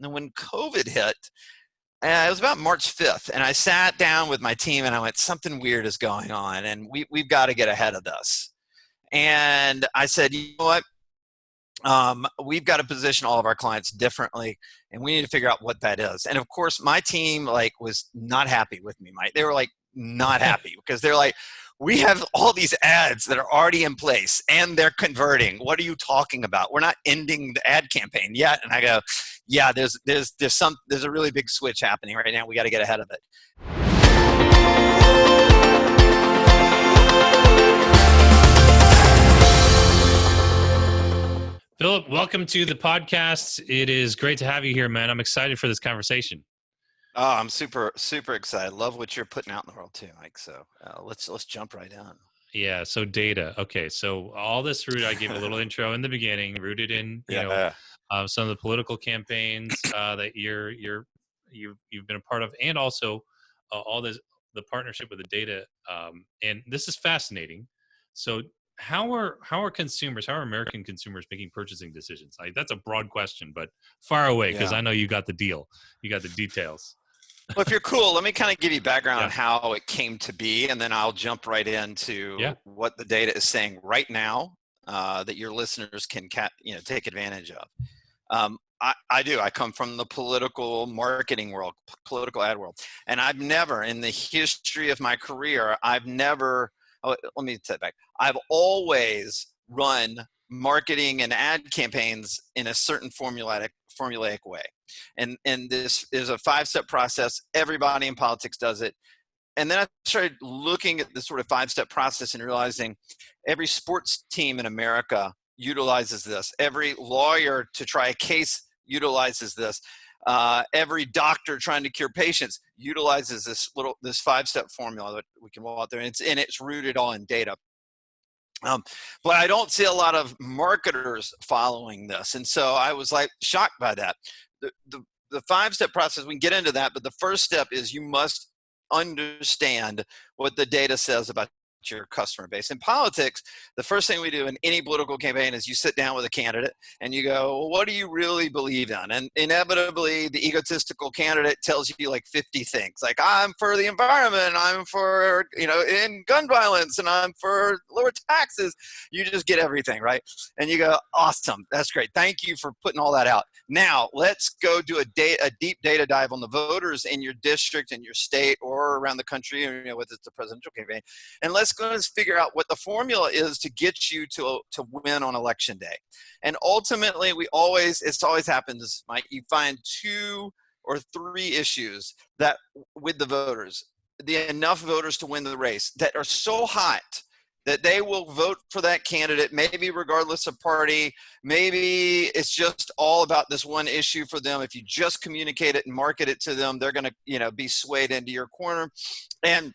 And when COVID hit, it was about March 5th, and I sat down with my team and I went, something weird is going on, and we've got to get ahead of this. And I said, you know what? We've got to position all of our clients differently, and we need to figure out what that is. And of course, my team was not happy with me. They were not happy because they're like, we have all these ads that are already in place and they're converting. What are you talking about? We're not ending the ad campaign yet. And I go, yeah, there's a really big switch happening right now. We got to get ahead of it. Philip, welcome to the podcast. It is great to have you here, man. I'm excited for this conversation. Oh, I'm super, super excited. Love what you're putting out in the world too, Mike. So let's jump right in. Yeah. So data. Okay. So all this root, I gave a little intro in the beginning, rooted in some of the political campaigns that you've been a part of, and also the partnership with the data. And this is fascinating. So how are American consumers making purchasing decisions? That's a broad question, but far away, because I know you got the deal. You got the details. Well, if you're cool, let me kind of give you background on how it came to be, and then I'll jump right into what the data is saying right now that your listeners can take advantage of. I come from the political marketing world, political ad world, and I've never, in the history of my career, let me take back. I've always run marketing and ad campaigns in a certain formulaic way. And this is a 5-step process. Everybody in politics does it. And then I started looking at this sort of 5-step process and realizing every sports team in America utilizes this. Every lawyer to try a case utilizes this. Every doctor trying to cure patients utilizes this 5-step formula that we can roll out there. And it's rooted all in data. But I don't see a lot of marketers following this. And so I was shocked by that. The 5-step process, we can get into that, but the first step is you must understand what the data says about your customer base. In politics, the first thing we do in any political campaign is you sit down with a candidate and you go, well, what do you really believe in? And inevitably, the egotistical candidate tells you 50 things. I'm for the environment, I'm for, in gun violence, and I'm for lower taxes. You just get everything, right? And you go, awesome, that's great. Thank you for putting all that out. Now, let's go do a deep data dive on the voters in your district, in your state, or around the country, whether it's a presidential campaign. And let's go and figure out what the formula is to get you to win on election day. And ultimately, it always happens, Mike, you find 2 or 3 issues that with the voters, enough voters to win the race, that are so hot that they will vote for that candidate, maybe regardless of party. Maybe it's just all about this one issue for them. If you just communicate it and market it to them, they're going to be swayed into your corner. And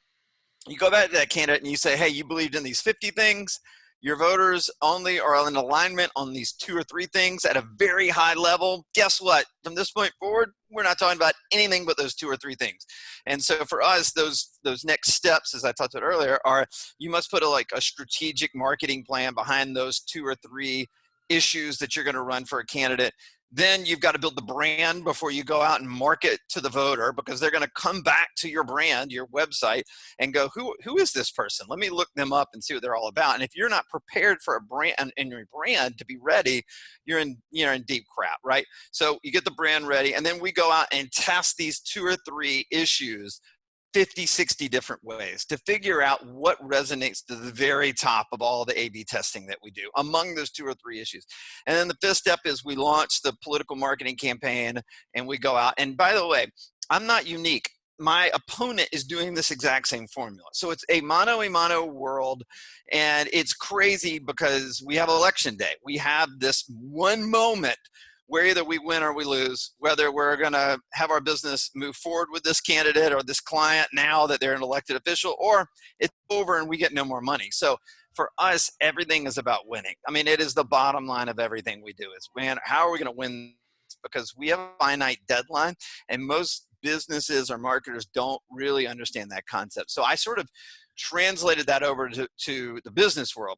you go back to that candidate and you say, hey, you believed in these 50 things. Your voters only are in alignment on these 2 or 3 things at a very high level. Guess what? From this point forward, we're not talking about anything but those 2 or 3 things. And so for us, those next steps, as I talked about earlier, are you must put a strategic marketing plan behind those 2 or 3 issues that you're going to run for a candidate. Then you've got to build the brand before you go out and market to the voter, because they're going to come back to your brand, your website, and go, who is this person? Let me look them up and see what they're all about. And if you're not prepared for a brand and your brand to be ready, you're in deep crap, right? So you get the brand ready, and then we go out and test these 2 or 3 issues 50, 60 different ways to figure out what resonates to the very top of all the A/B testing that we do among those 2 or 3 issues. And then the 5th step is we launch the political marketing campaign, and we go out. And by the way, I'm not unique. My opponent is doing this exact same formula. So it's a mano a mano world, and it's crazy because we have election day. We have this one moment where either we win or we lose, whether we're going to have our business move forward with this candidate or this client now that they're an elected official, or it's over and we get no more money. So for us, everything is about winning. I mean, it is the bottom line of everything we do is, man, how are we going to win? Because we have a finite deadline, and most businesses or marketers don't really understand that concept. So I sort of translated that over to the business world.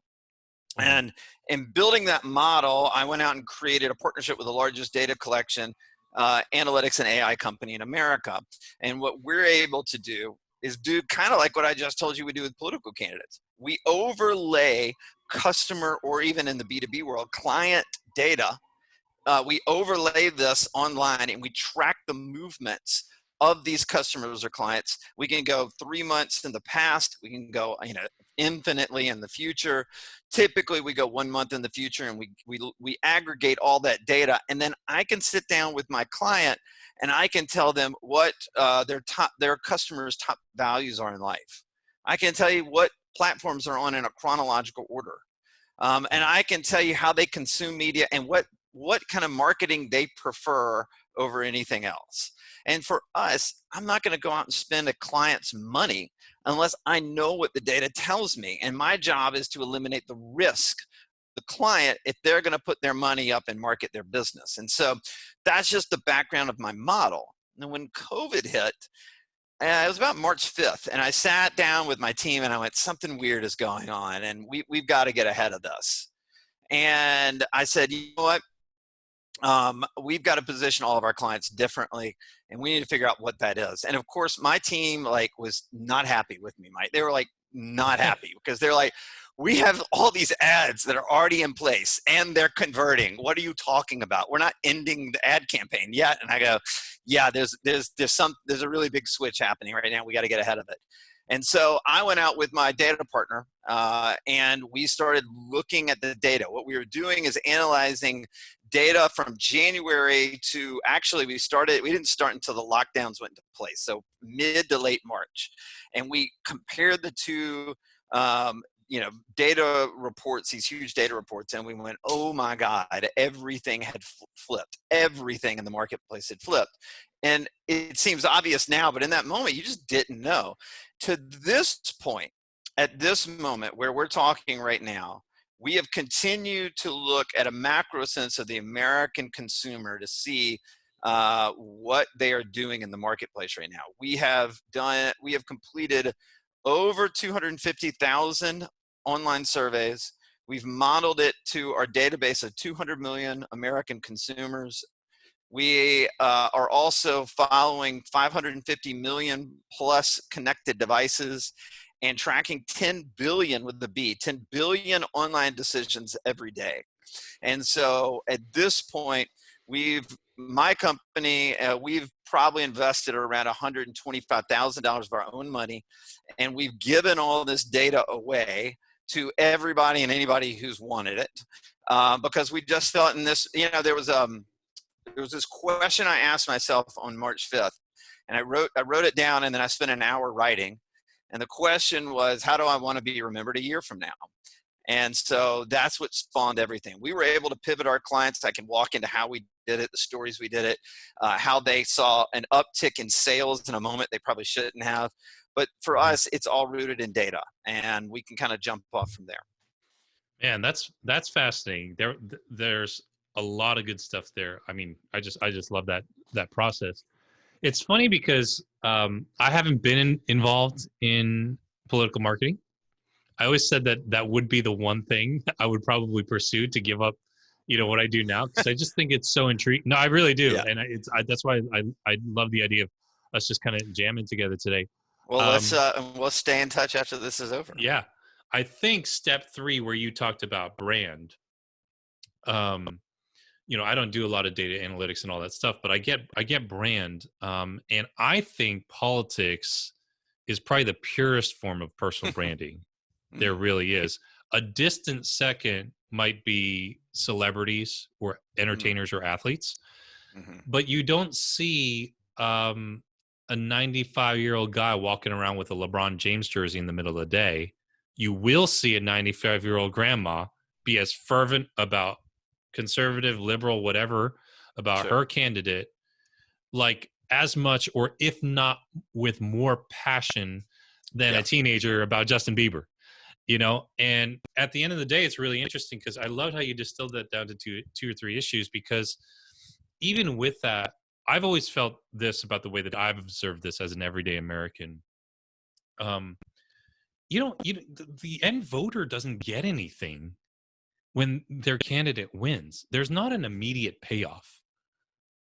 And in building that model, I went out and created a partnership with the largest data collection analytics and AI company in America. And what we're able to do is do kind of like what I just told you we do with political candidates. We overlay customer, or even in the B2B world, client data. We overlay this online and we track the movements of these customers or clients. We can go 3 months in the past. We can go, infinitely in the future. Typically, we go 1 month in the future, and we aggregate all that data. And then I can sit down with my client and I can tell them what their customers' top values are in life. I can tell you what platforms are on in a chronological order. And I can tell you how they consume media and what kind of marketing they prefer over anything else. And for us, I'm not going to go out and spend a client's money unless I know what the data tells me. And my job is to eliminate the risk, the client, if they're going to put their money up and market their business. And so that's just the background of my model. And when COVID hit, it was about March 5th, and I sat down with my team and I went, something weird is going on, and we've got to get ahead of this. And I said, you know what? We've got to position all of our clients differently, and we need to figure out what that is. And of course, my team was not happy with me. They were not happy because they're like, we have all these ads that are already in place and they're converting. What are you talking about? We're not ending the ad campaign yet. And I go, yeah, there's a really big switch happening right now. We got to get ahead of it. And so I went out with my data partner and we started looking at the data. What we were doing is analyzing data from January to, actually we didn't start until the lockdowns went into place. So mid to late March. And we compared the two data reports, these huge data reports, and we went, oh my God, everything had flipped. Everything in the marketplace had flipped. And it seems obvious now, but in that moment, you just didn't know. To this point, at this moment where we're talking right now, we have continued to look at a macro sense of the American consumer to see what they are doing in the marketplace right now. We have completed over 250,000 online surveys. We've modeled it to our database of 200 million American consumers. We are also following 550 million plus connected devices and tracking 10 billion with the B, 10 billion online decisions every day. And so at this point, my company, we've probably invested around $125,000 of our own money, and we've given all this data away to everybody and anybody who's wanted it, because we just felt in this, there was this question I asked myself on March 5th, and I wrote it down, and then I spent an hour writing. And the question was, how do I want to be remembered a year from now? And so that's what spawned everything. We were able to pivot our clients. I can walk into how we did it, the stories we did it, how they saw an uptick in sales in a moment they probably shouldn't have. But for us, it's all rooted in data, and we can kind of jump off from there. Man, that's fascinating. There's a lot of good stuff there. I mean, I just love that process. It's funny because I haven't been involved in political marketing. I always said that would be the one thing I would probably pursue to give up, what I do now, because I just think it's so intriguing. No, I really do, yeah. And that's why I love the idea of us just kind of jamming together today. Well, we'll stay in touch after this is over. Yeah, I think step 3, where you talked about brand. I don't do a lot of data analytics and all that stuff, but I get brand, and I think politics is probably the purest form of personal branding. There really is. A distant second might be celebrities or entertainers or athletes, but you don't see a 95-year-old guy walking around with a LeBron James jersey in the middle of the day. You will see a 95-year-old grandma be as fervent about conservative, liberal, whatever, about her candidate, like as much, or if not with more passion than a teenager about Justin Bieber. And at the end of the day, it's really interesting because I loved how you distilled that down to two or three issues, because even with that, I've always felt this about the way that I've observed this as an everyday American. The end voter doesn't get anything when their candidate wins. There's not an immediate payoff.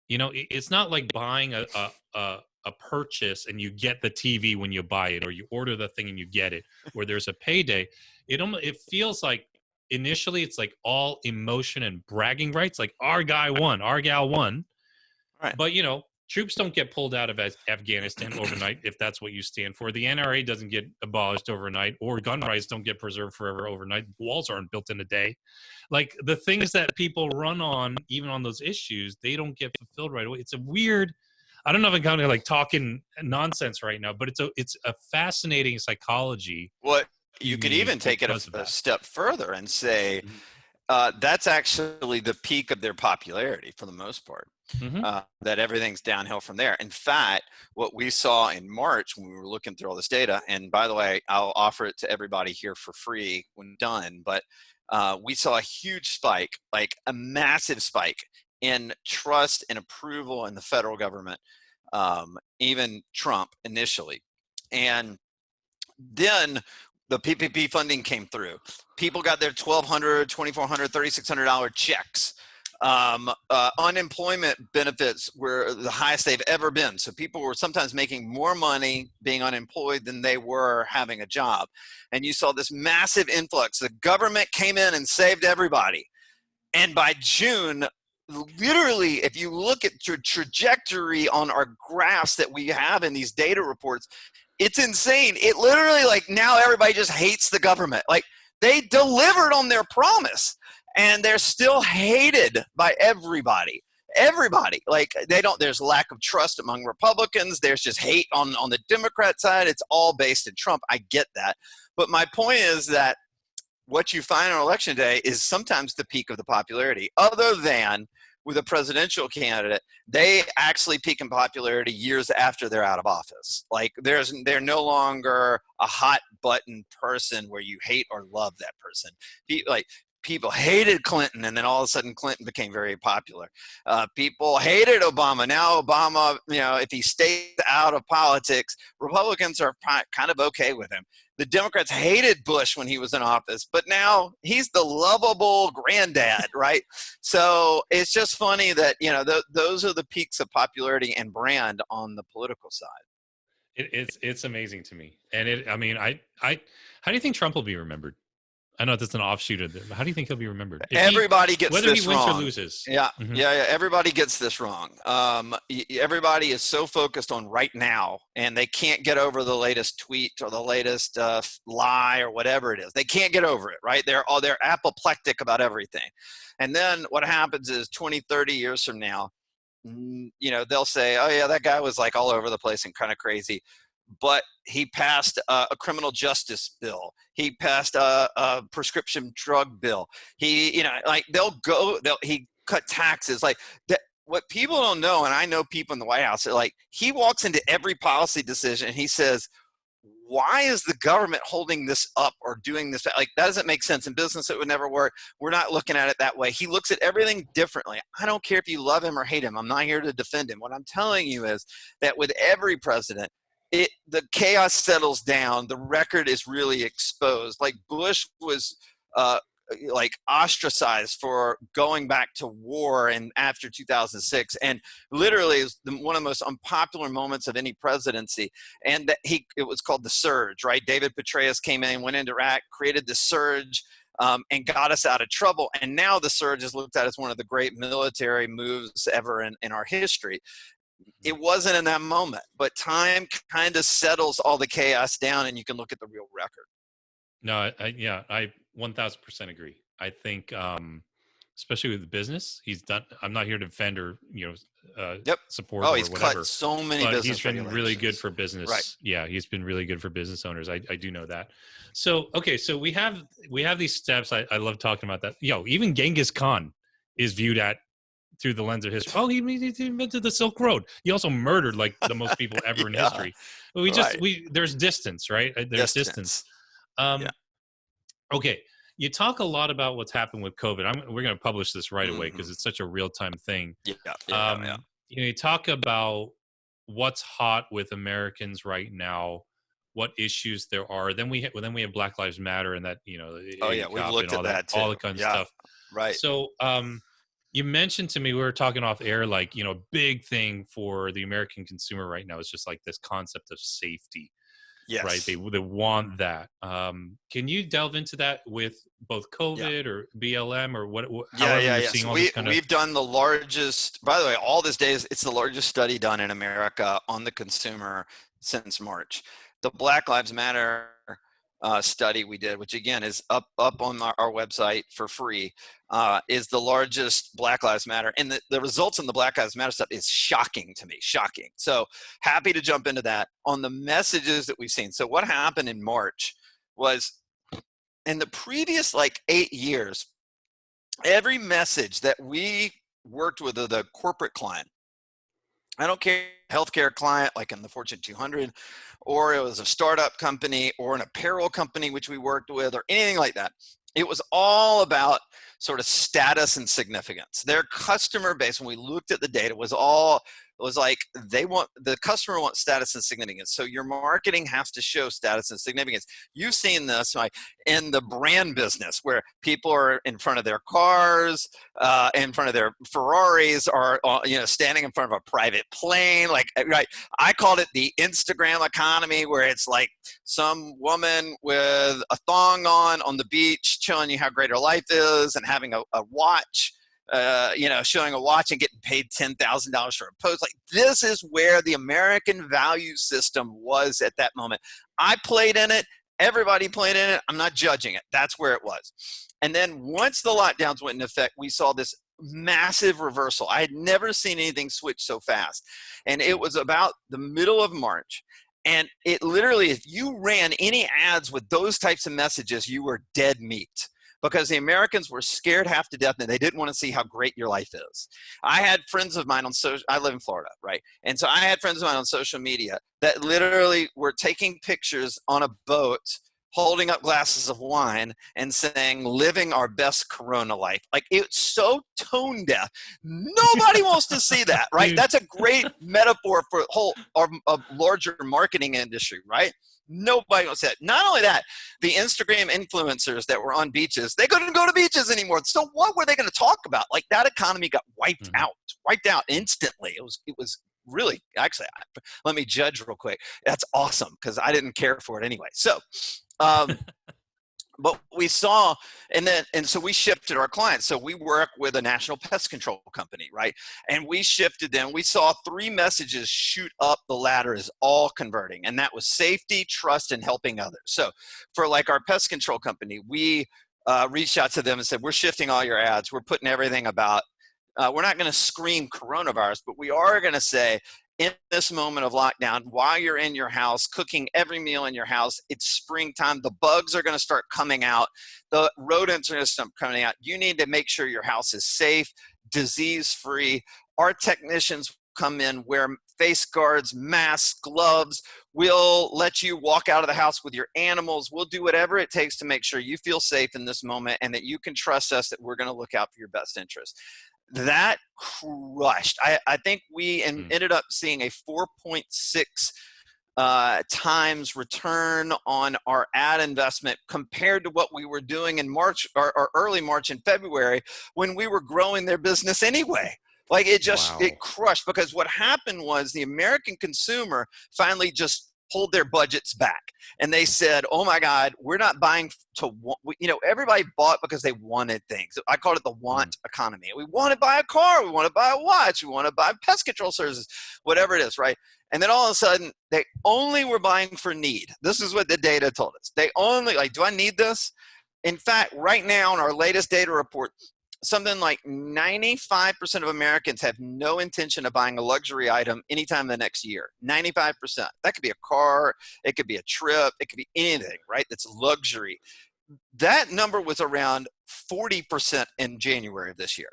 it's not like buying a purchase and you get the TV when you buy it, or you order the thing and you get it, or there's a payday. It feels like initially it's like all emotion and bragging rights, like our guy won, our gal won. Right. But troops don't get pulled out of Afghanistan overnight if that's what you stand for. The NRA doesn't get abolished overnight, or gun rights don't get preserved forever overnight. Walls aren't built in a day. Like the things that people run on, even on those issues, they don't get fulfilled right away. It's a weird. I don't know if I'm kind of like talking nonsense right now, but it's a fascinating psychology. Well, you could even take it a step further and say that's actually the peak of their popularity for the most part. That everything's downhill from there. In fact, what we saw in March when we were looking through all this data, and by the way, I'll offer it to everybody here for free when done, but we saw a huge spike, like a massive spike in trust and approval in the federal government, even Trump initially. And then the PPP funding came through. People got their $1,200, $2,400, $3,600 checks. Unemployment benefits were the highest they've ever been. So people were sometimes making more money being unemployed than they were having a job. And you saw this massive influx. The government came in and saved everybody. And by June, literally, if you look at the trajectory on our graphs that we have in these data reports, it's insane. It literally, like, now everybody just hates the government. Like, they delivered on their promise, and they're still hated by everybody. Everybody. Like, there's lack of trust among Republicans. There's just hate on the Democrat side. It's all based in Trump. I get that. But my point is that what you find on election day is sometimes the peak of the popularity. Other than with a presidential candidate, they actually peak in popularity years after they're out of office. Like, they're no longer a hot button person where you hate or love that person. People hated Clinton, and then all of a sudden Clinton became very popular. People hated Obama. Now Obama, if he stays out of politics, Republicans are kind of okay with him. The Democrats hated Bush when he was in office, but now he's the lovable granddad, right? So it's just funny that, those are the peaks of popularity and brand on the political side. It's amazing to me. And how do you think Trump will be remembered? I know that's an offshoot of it, but how do you think he'll be remembered? Everybody gets whether this he wins wrong. or loses. Yeah, yeah. Everybody gets this wrong. Everybody is so focused on right now, and they can't get over the latest tweet or the latest lie or whatever it is. They can't get over it, right? They're apoplectic about everything. And then what happens is 20, 30 years from now, they'll say, oh yeah, that guy was like all over the place and kind of crazy. But he passed a criminal justice bill. He passed a prescription drug bill. He cut taxes. Like that. What people don't know, and I know people in the White House, like, he walks into every policy decision and he says, why is the government holding this up or doing this? Like, that doesn't make sense. In business, it would never work. We're not looking at it that way. He looks at everything differently. I don't care if you love him or hate him. I'm not here to defend him. What I'm telling you is that with every president, the chaos settles down. The record is really exposed. Like, Bush was ostracized for going back to war and after 2006, and literally it was one of the most unpopular moments of any presidency. And it was called the surge, right? David Petraeus came in, went into Iraq, created the surge, and got us out of trouble. And now the surge is looked at as one of the great military moves ever in our history. It wasn't in that moment, but time kind of settles all the chaos down, and you can look at the real record. No, I 1000% agree. I think, especially with the business, he's done. I'm not here to defend or support. Oh, he's or whatever, cut so many business. He's been really good for business. Right. Yeah, he's been really good for business owners. I do know that. So okay, so we have these steps. I love talking about that. Even Genghis Khan is viewed through the lens of history. Oh, he invented the Silk Road. He also murdered like the most people ever in history. There's distance, right? There's distance. Okay, you talk a lot about what's happened with COVID. We're going to publish this right away because it's such a real-time thing. Yeah. You talk about what's hot with Americans right now, what issues there are. Then we have Black Lives Matter and that, we've looked at that too. All the kind of stuff. Right. So You mentioned to me, we were talking off air, like, a big thing for the American consumer right now is just like this concept of safety, right? They Yes. want that. Can you delve into that with both Yeah. COVID or BLM or Yeah, however yeah, you're yeah. seeing So all this kind of? we've done the largest, by the way, all this days, it's the largest study done in America on the consumer since March. The Black Lives Matter study we did, which again is up on our website for free, is the largest Black Lives Matter. And the results in the Black Lives Matter stuff is shocking to me, shocking. So happy to jump into that on the messages that we've seen. So what happened in March was in the previous like 8 years, every message that we worked with the corporate client, I don't care, healthcare client like in the Fortune 200, or it was a startup company or an apparel company which we worked with or anything like that. It was all about sort of status and significance. Their customer base, when we looked at the data, was like the customer wants status and significance. So your marketing has to show status and significance. You've seen this like in the brand business where people are in front of their cars, in front of their Ferraris, or standing in front of a private plane. Like, right? I called it the Instagram economy, where it's like some woman with a thong on the beach, showing you how great her life is, and having a watch. Showing a watch and getting paid $10,000 for a pose. Like, this is where the American value system was at that moment. I played in it. Everybody played in it. I'm not judging it. That's where it was. And then once the lockdowns went into effect, we saw this massive reversal. I had never seen anything switch so fast. And it was about the middle of March. And it literally, if you ran any ads with those types of messages, you were dead meat, because the Americans were scared half to death and they didn't want to see how great your life is. I had friends of mine on social, I live in Florida, right? And so I had friends of mine on social media that literally were taking pictures on a boat, holding up glasses of wine and saying, living our best Corona life. Like, it's so tone deaf. Nobody wants to see that, right? Dude. That's a great metaphor for a larger marketing industry, right? Nobody wants that. Not only that, the Instagram influencers that were on beaches, they couldn't go to beaches anymore. So what were they going to talk about? Like, that economy got wiped out instantly. It was really, actually, let me judge real quick. That's awesome, because I didn't care for it anyway. So, but we saw, and so we shifted our clients. So we work with a national pest control company, right? And we shifted them. We saw 3 messages shoot up the ladder as all converting, and that was safety, trust, and helping others. So for like our pest control company, we reached out to them and said, we're shifting all your ads. We're putting everything about, we're not going to scream coronavirus, but we are going to say, in this moment of lockdown, while you're in your house, cooking every meal in your house, it's springtime. The bugs are going to start coming out. The rodents are going to start coming out. You need to make sure your house is safe, disease-free. Our technicians come in, wear face guards, masks, gloves. We'll let you walk out of the house with your animals. We'll do whatever it takes to make sure you feel safe in this moment and that you can trust us that we're going to look out for your best interest. That crushed. I think we ended up seeing a 4.6 times return on our ad investment compared to what we were doing in March or early March and February, when we were growing their business anyway. Like, it crushed, because what happened was the American consumer finally just pulled their budgets back, and they said, oh my God, we're not buying everybody bought because they wanted things. I called it the want economy. We want to buy a car, we want to buy a watch, we want to buy pest control services, whatever it is, right? And then all of a sudden, they only were buying for need. This is what the data told us. They only, like, do I need this? In fact, right now in our latest data report, something like 95% of Americans have no intention of buying a luxury item anytime in the next year. 95%. That could be a car, it could be a trip, it could be anything, right? That's luxury. That number was around 40% in January of this year.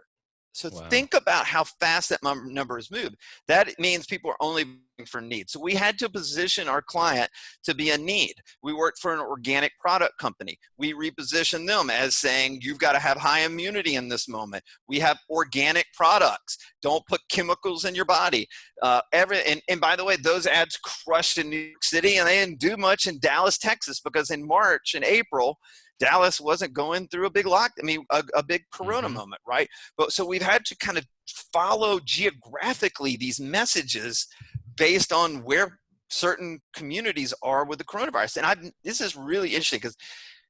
So think about how fast that number has moved. That means people are only looking for need. So we had to position our client to be a need. We worked for an organic product company. We repositioned them as saying, you've got to have high immunity in this moment. We have organic products. Don't put chemicals in your body. And by the way, those ads crushed in New York City, and they didn't do much in Dallas, Texas, because in March and April, Dallas wasn't going through a big a big Corona moment, right? But so we've had to kind of follow geographically these messages based on where certain communities are with the coronavirus. And this is really interesting because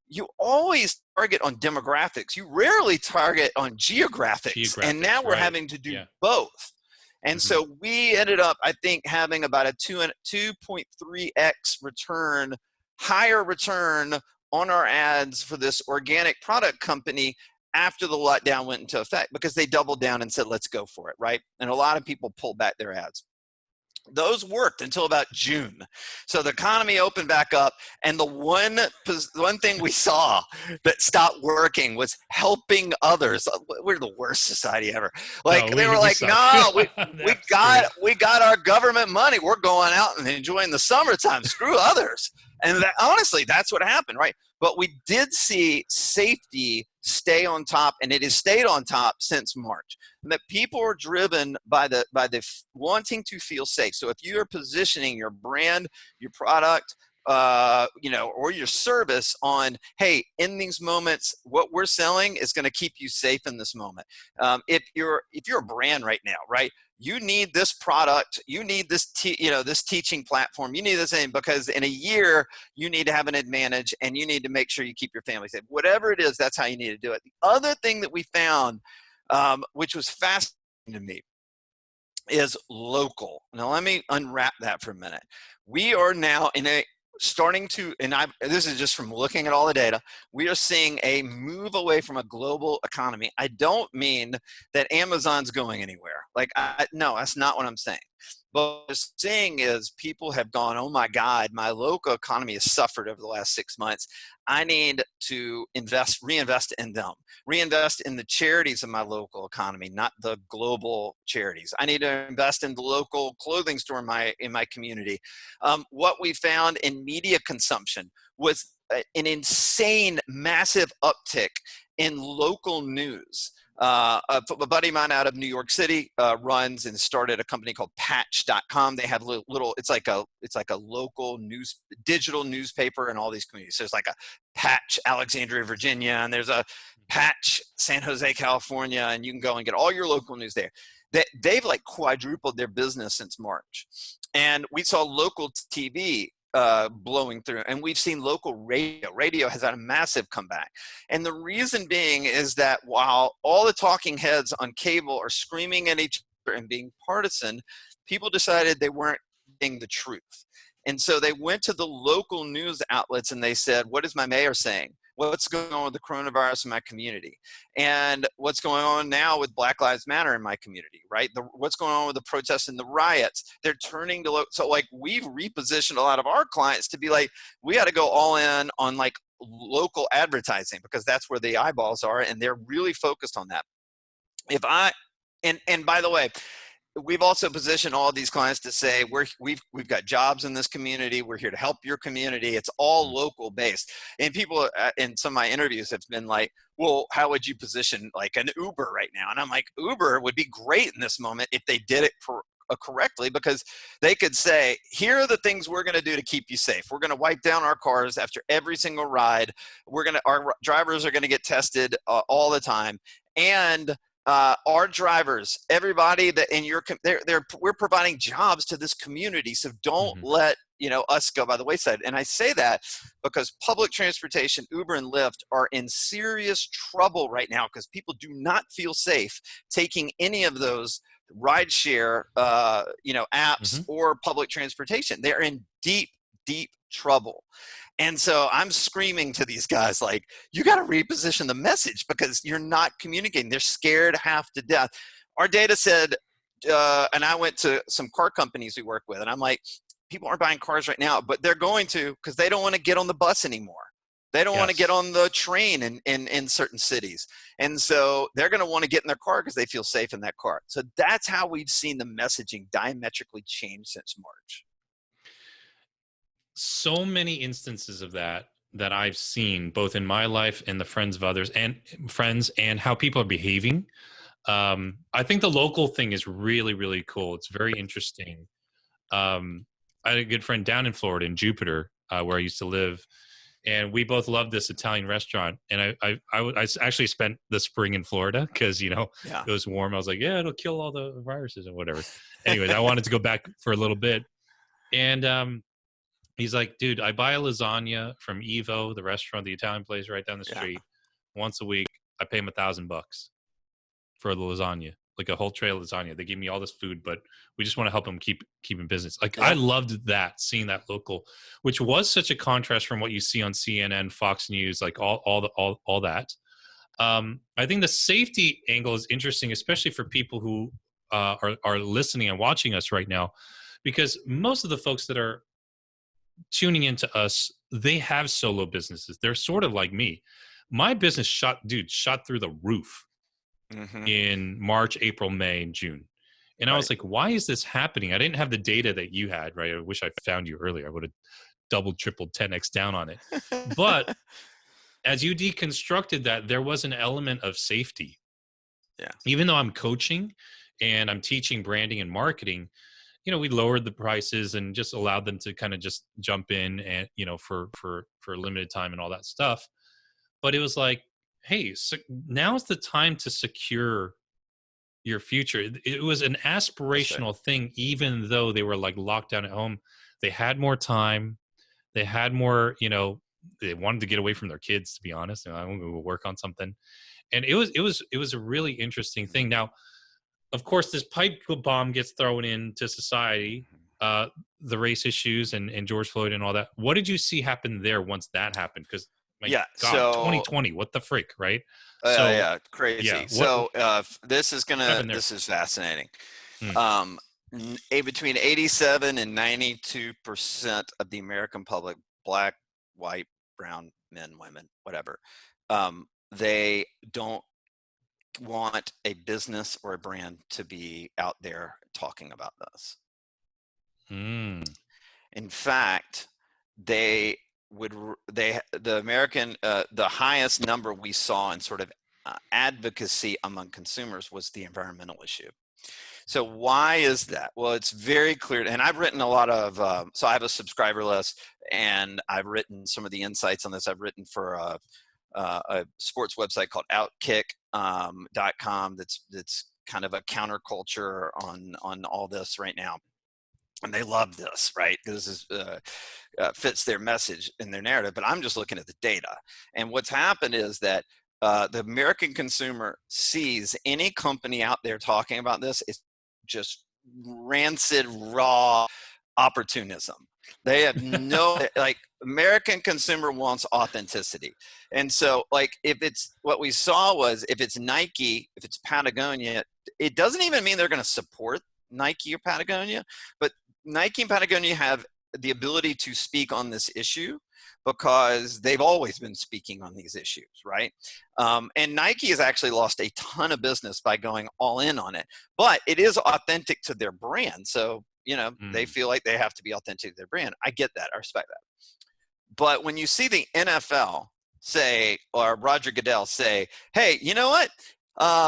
you always target on demographics. You rarely target on geographics. And now we're having to do both. And so we ended up, I think, having about a 2.3x return, higher return on our ads for this organic product company after the lockdown went into effect, because they doubled down and said, let's go for it, right? And a lot of people pulled back their ads. Those worked until about June. So the economy opened back up, and the one thing we saw that stopped working was helping others. We're the worst society ever. They were like, no, we got our government money. We're going out and enjoying the summertime. Screw others. And honestly, that's what happened, right? But we did see safety stay on top, and it has stayed on top since March. And that people are driven by the wanting to feel safe. So if you are positioning your brand, your product, or your service on, hey, in these moments, what we're selling is going to keep you safe in this moment. If you're a brand right now, right? You need this product, you need this this teaching platform, you need this thing, because in a year you need to have an advantage, and you need to make sure you keep your family safe. Whatever it is, that's how you need to do it. The other thing that we found, which was fascinating to me, is local. Now let me unwrap that for a minute. We are now this is just from looking at all the data, we are seeing a move away from a global economy. I don't mean that Amazon's going anywhere. No, that's not what I'm saying. But what I'm saying is people have gone, oh my God, my local economy has suffered over the last 6 months. I need to reinvest in them, reinvest in the charities of my local economy, not the global charities. I need to invest in the local clothing store in my community. What we found in media consumption was an insane, massive uptick in local news. A buddy of mine out of New York City runs and started a company called Patch.com. They have it's like a local digital newspaper in all these communities. So there's like a Patch Alexandria, Virginia, and there's a Patch San Jose, California, and you can go and get all your local news there. They've like quadrupled their business since March. And we saw local TV blowing through, and we've seen local radio has had a massive comeback. And the reason being is that while all the talking heads on cable are screaming at each other and being partisan, people decided they weren't getting the truth. And so they went to the local news outlets and they said, what is my mayor saying? What's going on with the coronavirus in my community? And what's going on now with Black Lives Matter in my community, right? What's going on with the protests and the riots? They're turning to so we've repositioned a lot of our clients to be like, we got to go all in on like local advertising, because that's where the eyeballs are, and they're really focused on that. And by the way, we've also positioned all of these clients to say, we've got jobs in this community. We're here to help your community. It's all local based. And people in some of my interviews have been like, well, how would you position like an Uber right now? And I'm like, Uber would be great in this moment if they did it correctly, because they could say, here are the things we're going to do to keep you safe. We're going to wipe down our cars after every single ride. Our drivers are going to get tested all the time. And our drivers, everybody that in your, we're providing jobs to this community. So don't let us go by the wayside. And I say that because public transportation, Uber and Lyft, are in serious trouble right now because people do not feel safe taking any of those rideshare, apps or public transportation. They're in deep, deep trouble. And so I'm screaming to these guys, like, you got to reposition the message because you're not communicating. They're scared half to death. Our data said, and I went to some car companies we work with, and I'm like, people aren't buying cars right now, but they're going to, because they don't want to get on the bus anymore. They don't want to get on the train in certain cities. And so they're going to want to get in their car because they feel safe in that car. So that's how we've seen the messaging diametrically change since March. So many instances of that I've seen both in my life and the friends of others and friends, and how people are behaving. I think the local thing is really, really cool. It's very interesting. I had a good friend down in Florida, in Jupiter, where I used to live. And we both loved this Italian restaurant. And I actually spent the spring in Florida because, it was warm. I was like, yeah, it'll kill all the viruses and whatever. Anyways, I wanted to go back for a little bit. And he's like, dude, I buy a lasagna from Evo, the restaurant, the Italian place right down the street, once a week. I pay him $1,000 for the lasagna, like a whole tray of lasagna. They give me all this food, but we just want to help them keep in business. Like I loved that, seeing that local, which was such a contrast from what you see on CNN, Fox News, like all that. I think the safety angle is interesting, especially for people who are listening and watching us right now, because most of the folks that are tuning into us, they have solo businesses. They're sort of like me. My business shot through the roof in March, April, May, and June. And I was like, why is this happening? I didn't have the data that you had, right? I wish I found you earlier. I would have doubled, tripled, 10x down on it. But as you deconstructed that, there was an element of safety. Yeah. Even though I'm coaching and I'm teaching branding and marketing, we lowered the prices and just allowed them to kind of just jump in and, for a limited time and all that stuff. But it was like, hey, so now's the time to secure your future. It was an aspirational thing, even though they were like locked down at home. They had more time. They had more, they wanted to get away from their kids, to be honest. I want to go work on something. And it was a really interesting thing. Now, of course, this pipe bomb gets thrown into society, the race issues and George Floyd and all that. What did you see happen there once that happened? Because God, so 2020, what the freak, right? Crazy. Yeah, this is fascinating. Between 87 and 92% of the American public, black, white, brown, men, women, whatever, they don't want a business or a brand to be out there talking about this. In fact, the highest number we saw in sort of advocacy among consumers was the environmental issue. So why is that? Well, it's very clear, and I've written a lot of, so I have a subscriber list, and I've written some of the insights on this. I've written for a sports website called Outkick.com that's kind of a counterculture on all this right now. And they love this, right? Because this fits their message and their narrative. But I'm just looking at the data. And what's happened is that the American consumer sees any company out there talking about this, it's just rancid, raw opportunism. They have no, American consumer wants authenticity. And so if it's, what we saw was, if it's Nike, if it's Patagonia, it doesn't even mean they're going to support Nike or Patagonia, but Nike and Patagonia have the ability to speak on this issue because they've always been speaking on these issues, right? And Nike has actually lost a ton of business by going all in on it, but it is authentic to their brand. So, they feel like they have to be authentic to their brand. I get that. I respect that. But when you see the NFL say, or Roger Goodell say, hey, you know what?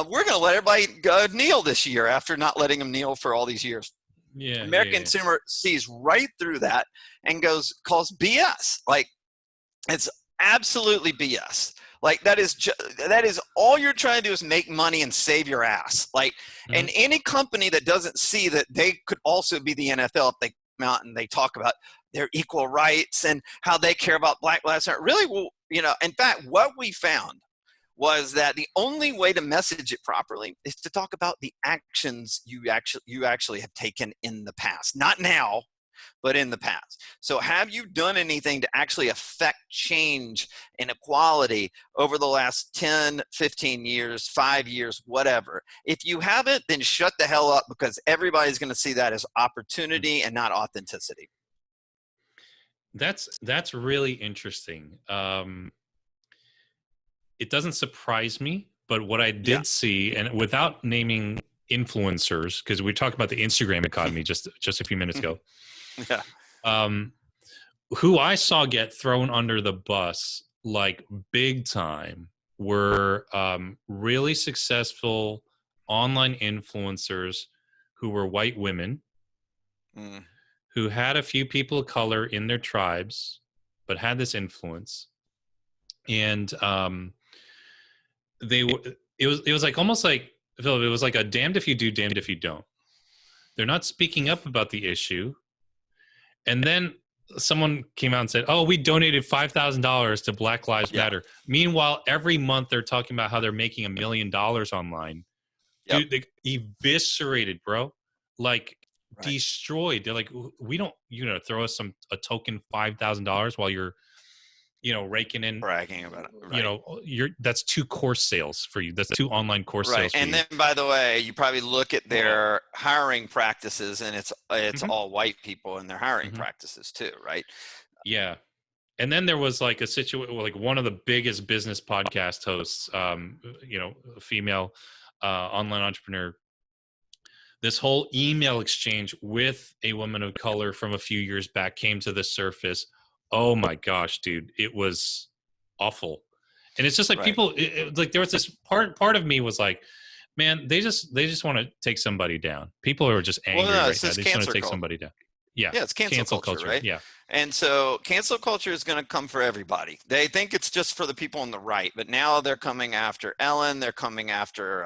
We're going to let everybody go kneel this year after not letting them kneel for all these years. American consumer sees right through that and calls BS. It's absolutely BS. That is all you're trying to do is make money and save your ass. And any company that doesn't see that they could also be the NFL, if they come out and they talk about their equal rights and how they care about Black Lives Matter, really will, in fact, what we found was that the only way to message it properly is to talk about the actions you actually have taken in the past, not now, but in the past. So have you done anything to actually affect change and equality over the last 10, 15 years, 5 years, whatever? If you haven't, then shut the hell up, because everybody's going to see that as opportunity and not authenticity. That's really interesting. It doesn't surprise me, but what I did see, and without naming influencers, because we talked about the Instagram economy just a few minutes ago. Who I saw get thrown under the bus big time were really successful online influencers who were white women who had a few people of color in their tribes, but had this influence. And it was like almost like, Philip, it was like a damned if you do, damned if you don't. They're not speaking up about the issue. And then someone came out and said, "Oh, we donated $5,000 to Black Lives Matter." Meanwhile, every month they're talking about how they're making $1 million online. Dude, they eviscerated, bro. Like destroyed. They're like, "We don't, throw us a token $5,000 while you're, raking in, bragging about it. That's 2 course sales for you. That's 2 online course sales for and you." Then, by the way, you probably look at their hiring practices, and it's all white people in their hiring practices too, right? Yeah. And then there was like a situation, like one of the biggest business podcast hosts, a female online entrepreneur. This whole email exchange with a woman of color from a few years back came to the surface. Oh my gosh, dude, it was awful. And it's just like people, like there was this part of me was like, man, they just want to take somebody down. People are just angry right now. They just want to take somebody down. Yeah, it's cancel culture, right? Yeah. And so cancel culture is going to come for everybody. They think it's just for the people on the right, but now they're coming after Ellen. They're coming after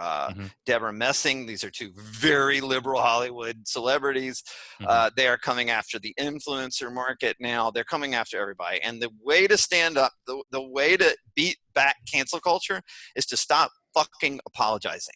Deborah Messing. These are 2 very liberal Hollywood celebrities. They are coming after the influencer market now. They're coming after everybody. And the way to stand up, the way to beat back cancel culture is to stop fucking apologizing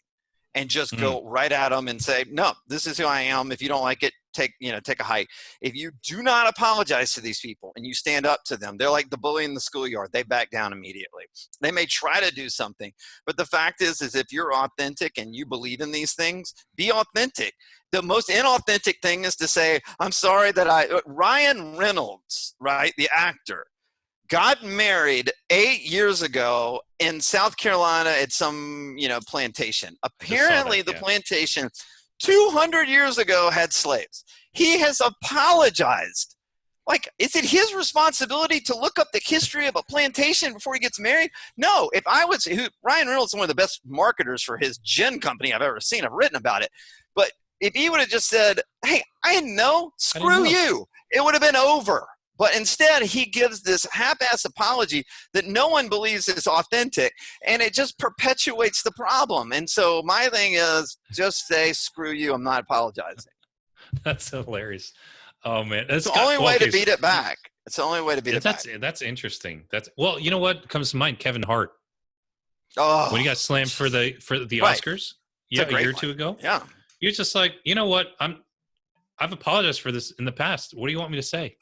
and just go right at them and say, no, this is who I am. If you don't like it, take a hike. If you do not apologize to these people and you stand up to them, they're like the bully in the schoolyard. They back down immediately. They may try to do something, but the fact is if you're authentic and you believe in these things, be authentic. The most inauthentic thing is to say, I'm sorry that Ryan Reynolds, right, the actor, got married 8 years ago in South Carolina at some, plantation. Apparently the plantation 200 years ago had slaves. He has apologized. Like, is it his responsibility to look up the history of a plantation before he gets married? No. If I would say, Ryan Reynolds is one of the best marketers for his gin company I've ever seen. I've written about it. But if he would have just said, hey, I didn't know, screw you, it would have been over. But instead, he gives this half-ass apology that no one believes is authentic, and it just perpetuates the problem. And so my thing is just say, screw you, I'm not apologizing. That's hilarious. Oh, man. It's the only way to beat it back. It's the only way to beat it back. That's interesting. Well, you know what comes to mind? Kevin Hart. Oh. When he got slammed for the Oscars a year or 2 ago. Yeah. You're just like, you know what? I've apologized for this in the past. What do you want me to say?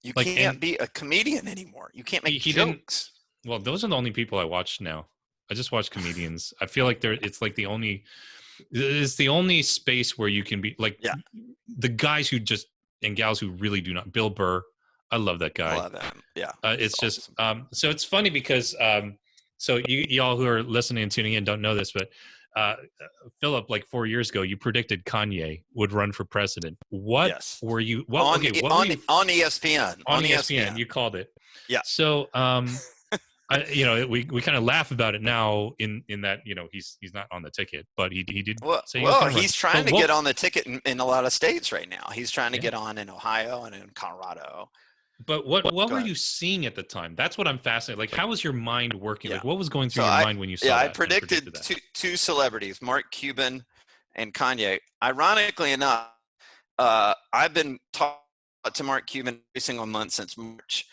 You can't be a comedian anymore. You can't make jokes. Well, those are the only people I watch now. I just watch comedians. I feel like it's the only space where you can be like the guys who just and gals who really do not. Bill Burr, I love that guy. I love him. Yeah, it's just so it's funny because so y'all who are listening and tuning in don't know this, but Philip, like 4 years ago, you predicted Kanye would run for president. What were you? What, on ESPN? On ESPN, you called it. Yeah. So, we kind of laugh about it now. In that, he's not on the ticket, but he did. Say he's trying to get on the ticket in a lot of states right now. He's trying to get on in Ohio and in Colorado. But what were you seeing at the time? That's what I'm fascinated. Like, how was your mind working? Like, what was going through your mind when you saw that? I predicted two celebrities, Mark Cuban and Kanye. Ironically enough, I've been talking to Mark Cuban every single month since March.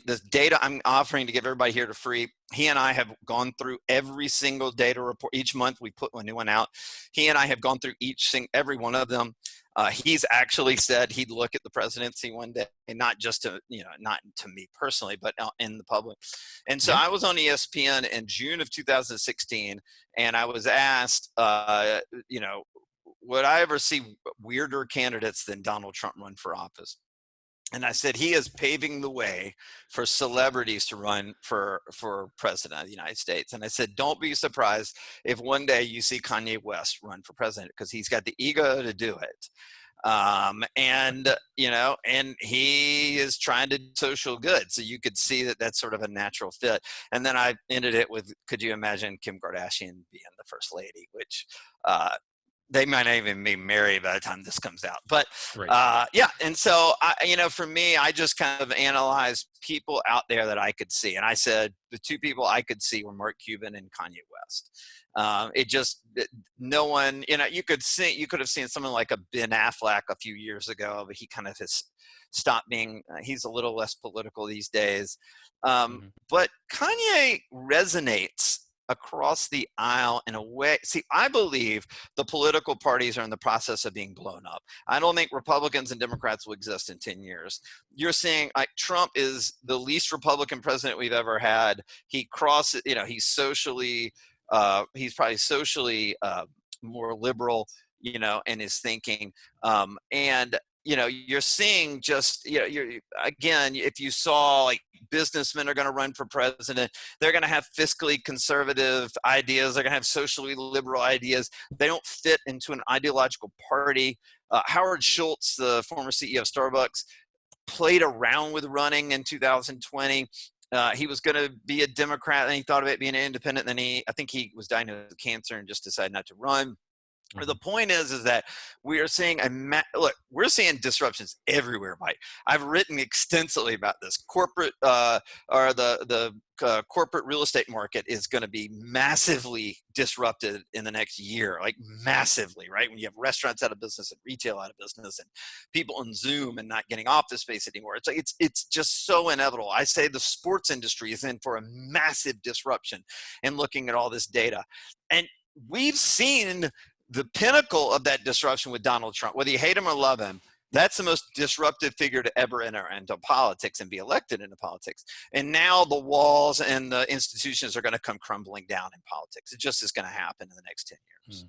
This data I'm offering to give everybody here to free. He and I have gone through every single data report. Each month we put a new one out. He and I have gone through every one of them. He's actually said he'd look at the presidency one day, and not just to, not to me personally, but in the public. And so I was on ESPN in June of 2016, and I was asked, would I ever see weirder candidates than Donald Trump run for office? And I said, he is paving the way for celebrities to run for president of the United States. And I said, don't be surprised if one day you see Kanye West run for president, because he's got the ego to do it. And he is trying to do social good. So you could see that that's sort of a natural fit. And then I ended it with, could you imagine Kim Kardashian being the first lady, which, they might not even be married by the time this comes out. But right. yeah, and so for me, I just kind of analyzed people out there that I could see, and I said the two people I could see were Mark Cuban and Kanye West. No one, you could have seen someone like a Ben Affleck a few years ago, but he kind of has stopped being. He's a little less political these days. But Kanye resonates across the aisle in a way. See, I believe the political parties are in the process of being blown up. I don't think Republicans and Democrats will exist in 10 years. You're seeing like Trump is the least Republican president we've ever had. He crosses, he's socially, he's probably socially more liberal, in his thinking. And you're seeing just, again, if you saw like businessmen are going to run for president, they're going to have fiscally conservative ideas. They're going to have socially liberal ideas. They don't fit into an ideological party. Howard Schultz, the former CEO of Starbucks, played around with running in 2020. He was going to be a Democrat, and he thought about being an independent. Then I think he was diagnosed with cancer and just decided not to run. The point is that we are seeing we're seeing disruptions everywhere, Mike. I've written extensively about this. Corporate corporate real estate market is going to be massively disrupted in the next year, like massively, right? When you have restaurants out of business and retail out of business and people on Zoom and not getting office space anymore. It's like it's just so inevitable. I say the sports industry is in for a massive disruption in looking at all this data. And we've seen the pinnacle of that disruption with Donald Trump. Whether you hate him or love him, that's the most disruptive figure to ever enter into politics and be elected into politics. And now the walls and the institutions are going to come crumbling down in politics. It just is going to happen in the next 10 years.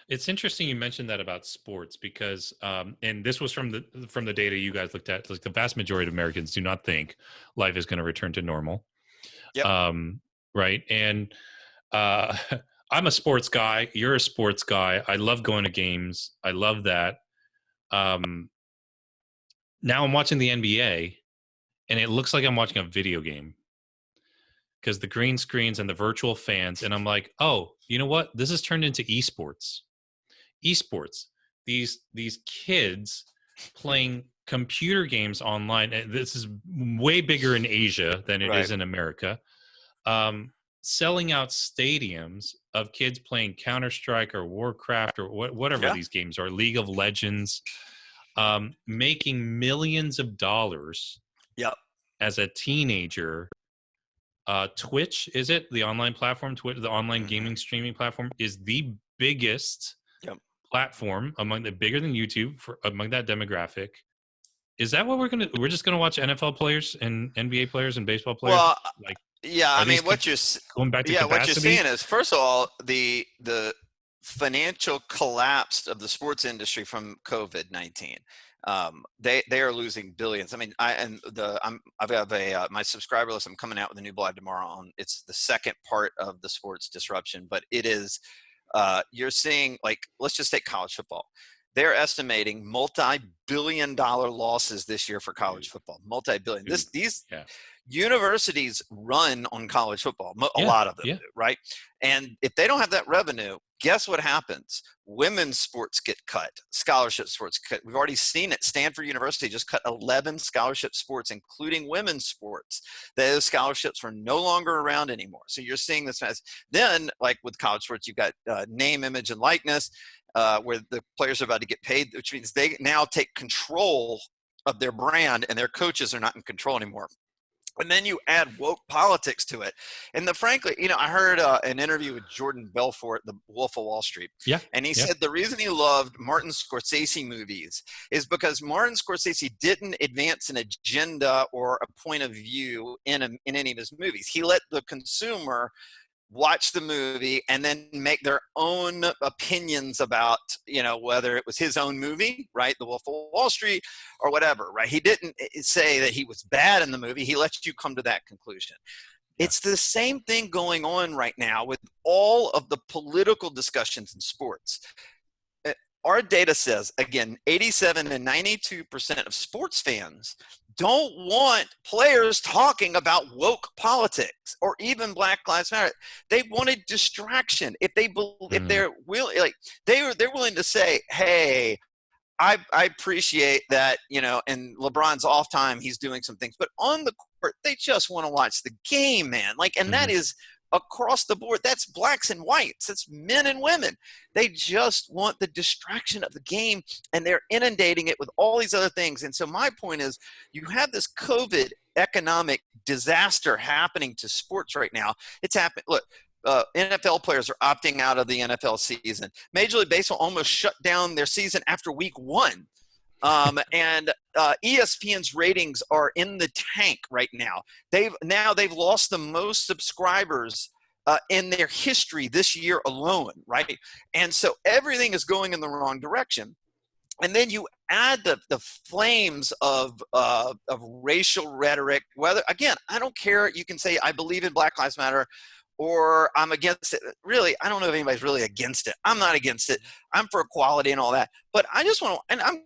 It's interesting you mentioned that about sports because, and this was from the data you guys looked at, like the vast majority of Americans do not think life is going to return to normal. Yep. Right. And I'm a sports guy. You're a sports guy. I love going to games. I love that. Now I'm watching the NBA, and it looks like I'm watching a video game because the green screens and the virtual fans. And I'm like, oh, you know what? This has turned into esports. Esports. These kids playing computer games online. This is way bigger in Asia than it is in America. Selling out stadiums of kids playing Counter-Strike or Warcraft or whatever these games are, League of Legends, making millions of dollars as a teenager. Twitch, is it? The online platform, Twitch, the online gaming streaming platform is the biggest platform bigger than YouTube among that demographic. Is that what we're just gonna watch NFL players and NBA players and baseball players? Well, like, I mean, what you're going back to capacity? What you're saying is, first of all, the financial collapse of the sports industry from COVID-19. They are losing billions. I mean, I've got my subscriber list. I'm coming out with a new blog tomorrow it's the second part of the sports disruption, but it is you're seeing, like, let's just take college football. They're estimating multi-billion-dollar losses this year for college football. Multi-billion. These universities run on college football. A lot of them do, right? And if they don't have that revenue, guess what happens? Women's sports get cut. Scholarship sports cut. We've already seen it. Stanford University just cut 11 scholarship sports, including women's sports. Those scholarships are no longer around anymore. So you're seeing this. Then, like with college sports, you've got name, image, and likeness. Where the players are about to get paid, which means they now take control of their brand and their coaches are not in control anymore. And then you add woke politics to it. And frankly, I heard an interview with Jordan Belfort, the Wolf of Wall Street. Yeah. And he said the reason he loved Martin Scorsese movies is because Martin Scorsese didn't advance an agenda or a point of view in any of his movies. He let the consumer watch the movie and then make their own opinions about, whether it was his own movie, right? The Wolf of Wall Street or whatever, right? He didn't say that he was bad in the movie. He lets you come to that conclusion. Yeah. It's the same thing going on right now with all of the political discussions in sports. Our data says, again, 87 and 92% of sports fans don't want players talking about woke politics or even Black Lives Matter. They wanted distraction. If they're willing to say, hey, I appreciate that, in LeBron's off time, he's doing some things, but on the court, they just want to watch the game, man. And that is across the board. That's blacks and whites. That's men and women. They just want the distraction of the game, and they're inundating it with all these other things. And so my point is, you have this COVID economic disaster happening to sports right now. It's happened. Look, NFL players are opting out of the NFL season. Major League Baseball almost shut down their season after week 1. And ESPN's ratings are in the tank right now. They've lost the most subscribers in their history this year alone, right? And so everything is going in the wrong direction. And then you add the flames of racial rhetoric. Whether, again, I don't care. You can say I believe in Black Lives Matter, or I'm against it. Really, I don't know if anybody's really against it. I'm not against it. I'm for equality and all that. But I just want to, and I'm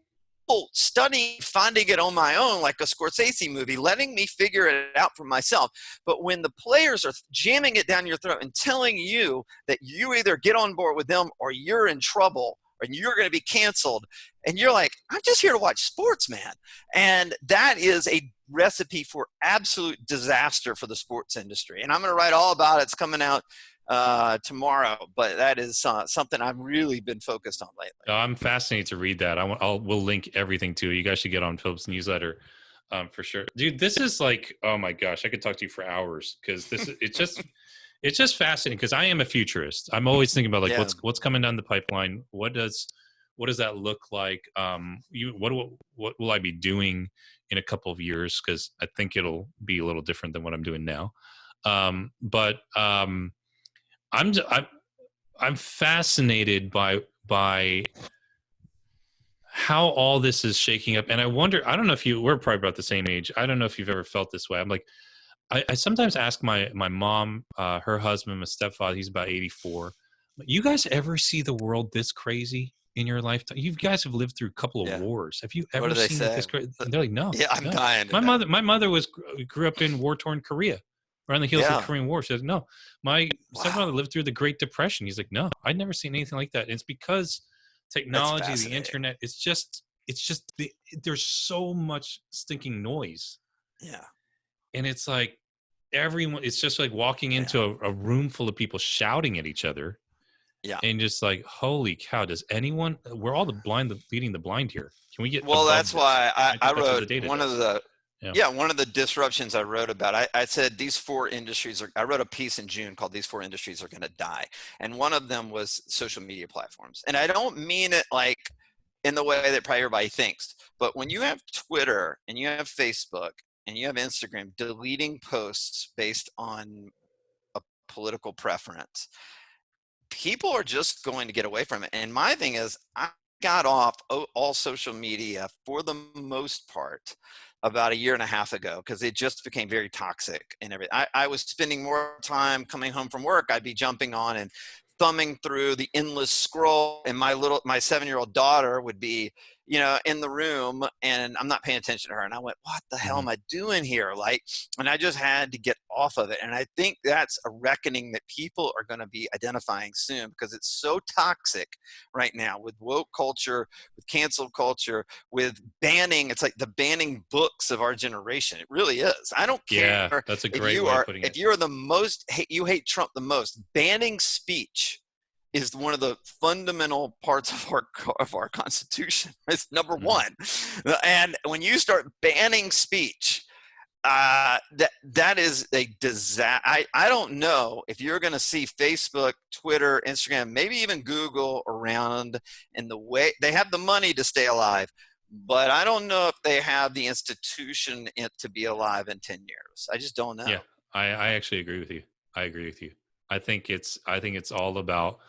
studying, finding it on my own, like a Scorsese movie, letting me figure it out for myself. But when the players are jamming it down your throat and telling you that you either get on board with them or you're in trouble and you're going to be canceled, and you're like, I'm just here to watch sports, man. And that is a recipe for absolute disaster for the sports industry. And I'm going to write all about it. It's coming out tomorrow, but that is something I've really been focused on lately. I'm fascinated to read that. We'll link everything to it. You guys should get on Phillips newsletter for sure, dude. This is like, oh my gosh, I could talk to you for hours because it's just fascinating because I am a futurist. I'm always thinking about like what's coming down the pipeline. What does that look like? What will I be doing in a couple of years? Because I think it'll be a little different than what I'm doing now. I'm fascinated by how all this is shaking up, and I wonder. I don't know if we're probably about the same age. I don't know if you've ever felt this way. I'm like, I sometimes ask my mom, her husband, my stepfather. He's about 84. You guys ever see the world this crazy in your lifetime? You guys have lived through a couple of wars. Have you ever seen it this crazy? And they're like, no. Yeah, I'm dying. My mother grew up in war-torn Korea. Right on the heels of the Korean War. She says, no, my stepfather lived through the Great Depression. He's like, no, I'd never seen anything like that. And it's because technology, the internet, there's so much stinking noise. Yeah. And it's like it's just like walking into a room full of people shouting at each other. Yeah. And just like, holy cow, we're all leading the blind here. Can we get, that's why I wrote one of the disruptions I wrote about, I said these 4 industries I wrote a piece in June called These 4 Industries Are Going to Die. And one of them was social media platforms. And I don't mean it like in the way that probably everybody thinks, but when you have Twitter and you have Facebook and you have Instagram deleting posts based on a political preference, people are just going to get away from it. And my thing is, I got off all social media for the most part about a year and a half ago because it just became very toxic and everything. I was spending more time coming home from work. I'd be jumping on and thumbing through the endless scroll, and my 7-year-old daughter would be, in the room, and I'm not paying attention to her. And I went, what the hell am I doing here? And I just had to get off of it. And I think that's a reckoning that people are going to be identifying soon because it's so toxic right now with woke culture, with cancel culture, with banning. It's like the banning books of our generation. It really is. I don't care. Yeah, that's a great way of putting it. If you're you hate Trump the most, banning speech is one of the fundamental parts of our Constitution. It's number one. And when you start banning speech, that is a disaster. I don't know if you're going to see Facebook, Twitter, Instagram, maybe even Google around in the way they have the money to stay alive, but I don't know if they have the institution to be alive in 10 years. I just don't know. Yeah, I actually agree with you. I think it's all about,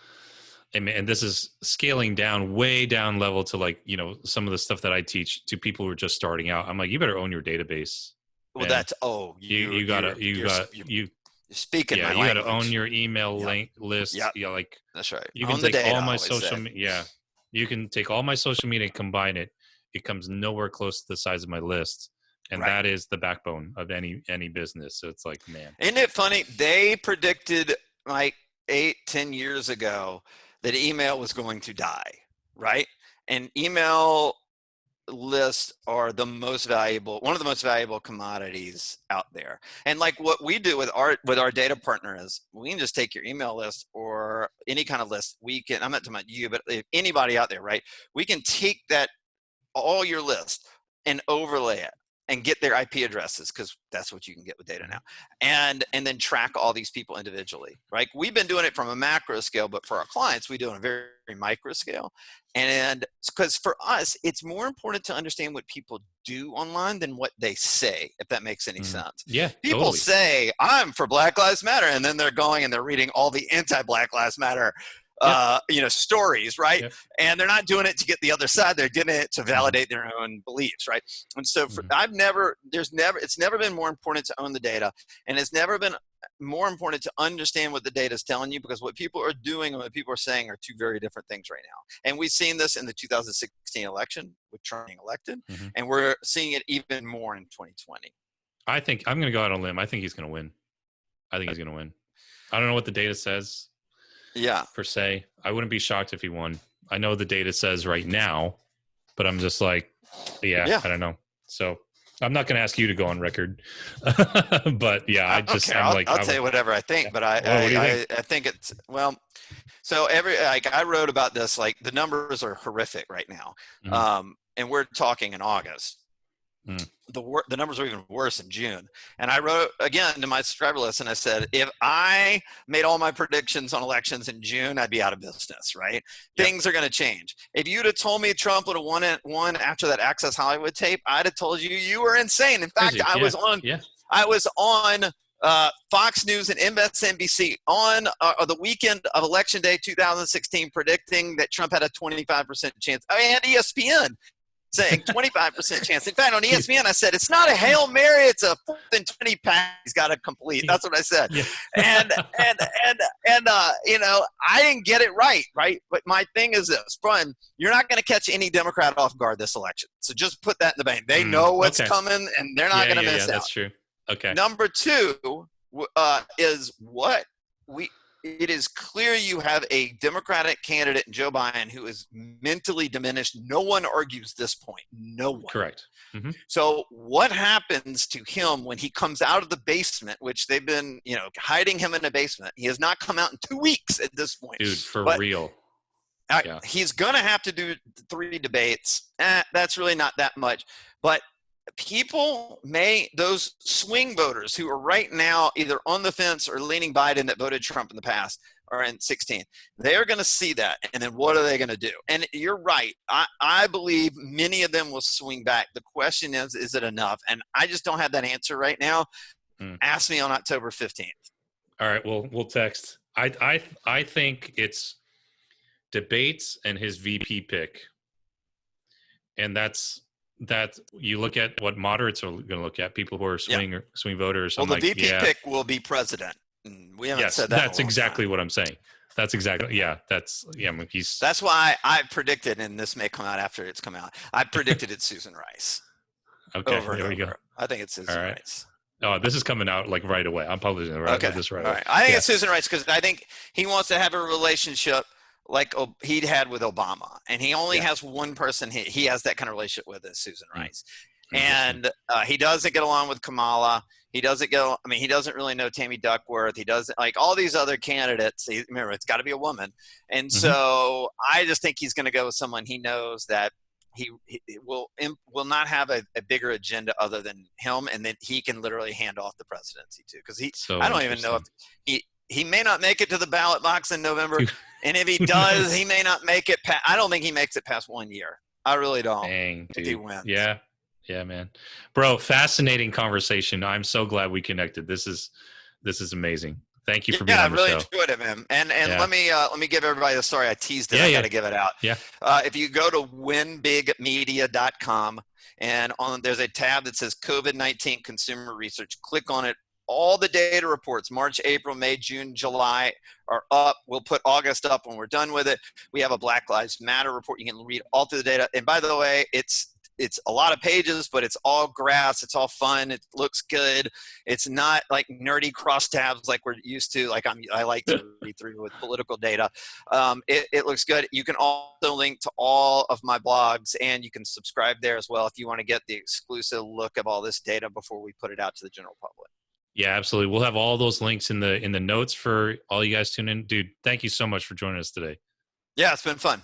and this is scaling down, way down level to like, some of the stuff that I teach to people who are just starting out. I'm like, you better own your database. Well, you gotta speaking. Yeah, you gotta own your email list. Yeah, like that's right. You can take all my social media. Yeah, you can take all my social media and combine it. It comes nowhere close to the size of my list. And that is the backbone of any business. So it's like, man. Isn't it funny? They predicted like 8-10 years ago that email was going to die, right? And email lists are one of the most valuable commodities out there. And like what we do with our data partner is we can just take your email list or any kind of list. I'm not talking about you, but if anybody out there, right? We can take all your list and overlay it and get their IP addresses, because that's what you can get with data now, and then track all these people individually, right? We've been doing it from a macro scale, but for our clients, we do it on a very, very micro scale. And because for us, it's more important to understand what people do online than what they say, if that makes any sense. Yeah, people totally. say, I'm for Black Lives Matter, and then they're going and they're reading all the anti-Black Lives Matter stories, right? Yep. And they're not doing it to get the other side. They're doing it to validate their own beliefs, right? And so it's never been more important to own the data, and it's never been more important to understand what the data is telling you, because what people are doing and what people are saying are two very different things right now. And we've seen this in the 2016 election with Trump being elected, and we're seeing it even more in 2020. I think I'm going to go out on a limb. I think he's going to win. I don't know what the data says. Yeah. Per se, I wouldn't be shocked if he won. I know the data says right now, but I'm just like, I don't know. So I'm not going to ask you to go on record, but yeah, I'll tell you whatever I think, but I think it's, well, so I wrote about this, like the numbers are horrific right now. And we're talking in August. The numbers are even worse in June. And I wrote again to my subscriber list, and I said, if I made all my predictions on elections in June, I'd be out of business, right? Yep. Things are going to change. If you'd have told me Trump would have won after that Access Hollywood tape, I'd have told you were insane. In fact, I was on Fox News and MSNBC on the weekend of Election Day 2016 predicting that Trump had a 25% chance, and ESPN saying 25% chance. In fact, on ESPN, I said, it's not a Hail Mary, it's a 4th and 20 pass he's got to complete. That's what I said. Yeah. And I didn't get it right? But my thing is this, Brian, you're not going to catch any Democrat off guard this election. So just put that in the bank. They know what's coming, and they're not going to miss out. That's true. Okay. Number two is it is clear you have a Democratic candidate in Joe Biden who is mentally diminished. No one argues this point. No one. Correct. So what happens to him when he comes out of the basement, which they've been, hiding him in a basement? He has not come out in 2 weeks at this point. Dude, for real. He's going to have to do 3 debates. That's really not that much. But those swing voters who are right now either on the fence or leaning Biden that voted Trump in the past or in 16, they're going to see that. And then what are they going to do? And you're right. I believe many of them will swing back. The question is it enough? And I just don't have that answer right now. Ask me on October 15th. All right. Well, we'll text. I think it's debates and his VP pick. And that you look at what moderates are going to look at, people who are swing voters. Well, the VP pick will be president. We haven't said that. That's exactly what I'm saying. That's exactly, that's why I predicted, and this may come out after it's come out, I predicted it's Susan Rice. Okay, there we go. I think it's Susan Rice. Oh, this is coming out like right away. I'm publishing it right away. All right. I think it's Susan Rice because I think he wants to have a relationship like he'd had with Obama, and he only has one person he has that kind of relationship with is Susan Rice. And he doesn't get along with Kamala. He doesn't really know Tammy Duckworth. He doesn't like all these other candidates. Remember, it's got to be a woman. And so I just think he's going to go with someone he knows that he will not have a bigger agenda other than him, and then he can literally hand off the presidency to. Because I don't even know if he may not make it to the ballot box in November, and if he does, he may not make it. I don't think he makes it past 1 year. I really don't. Dang, if he wins. Yeah, man, bro. Fascinating conversation. I'm so glad we connected. This is amazing. Thank you for being on the show. Yeah, I really enjoyed it, man. And let me give everybody the story. I teased it. I got to give it out. Yeah. If you go to winbigmedia.com and there's a tab that says COVID-19 consumer research. Click on it. All the data reports, March, April, May, June, July are up. We'll put August up when we're done with it. We have a Black Lives Matter report. You can read all through the data. And by the way, it's it's a lot of pages, but it's all graphs. It's all fun. It looks good. It's not like nerdy crosstabs like we're used to. Like I like to read through with political data. It looks good. You can also link to all of my blogs, and you can subscribe there as well if you want to get the exclusive look of all this data before we put it out to the general public. Yeah, absolutely. We'll have all those links in the notes for all you guys tune in. Dude, thank you so much for joining us today. Yeah, it's been fun.